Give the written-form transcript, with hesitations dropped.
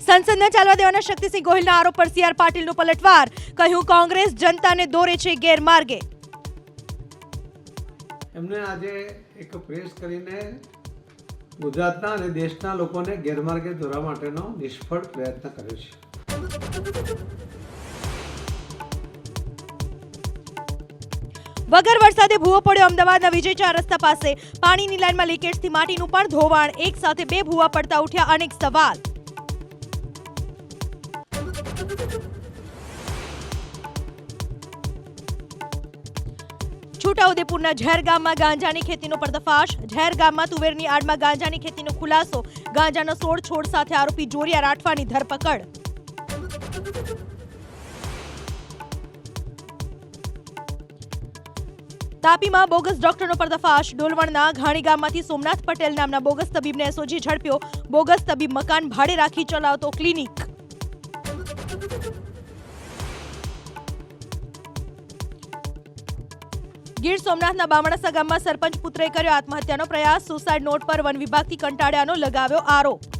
સંસદ ન ચાલવા દેવાના શક્તિસિંહ ગોહિલના આરોપ પર સીઆર પાટીલનો પલટવાર, કહ્યું કોંગ્રેસ જનતાને દોરે છે ગેરમાર્ગે। એમને આજે એક પ્રેસ કરીને ગુજરાતના અને દેશના લોકોને ગેરમાર્ગે દોરવા માટેનો નિષ્ફળ પ્રયત્ન કર્યો છે। વગર વરસાદે ભૂવો પડ્યો અમદાવાદના વિજય 4 રસ્તા પાસે, પાણીની લાઇનમાં લીકેજથી માટીનું પણ ધોવાણ, એક સાથે 2 ભૂવા પડતા ઉઠ્યા અનેક સવાલ। છોટાઉદેપુરના ઝેર ગામમાં ગાંજાની ખેતીનો પર્દાફાશ, ઝેર ગામમાં તુવેરની આડમાં ગાંજાની ખેતીનો ખુલાસો, ગાંજાના 16 છોડ સાથે આરોપી જોરિયા રાઠવાની ધરપકડ। તાપીમાં બોગસ ડોક્ટરનો પર્દાફાશ, ડોલવણના ઘાણી ગામમાંથી સોમનાથ પટેલ નામના બોગસ તબીબને એસઓજી ઝડપ્યો, બોગસ તબીબ મકાન ભાડે રાખી ચલાવતો ક્લિનિક। ગીર સોમનાથના બામણાસા ગામમાં સરપંચ પુત્રએ કર્યો આત્મહત્યાનો પ્રયાસ, સુસાઇડ નોટ પર વન વિભાગથી કંટાળ્યાનો લગાવ્યો આરોપ।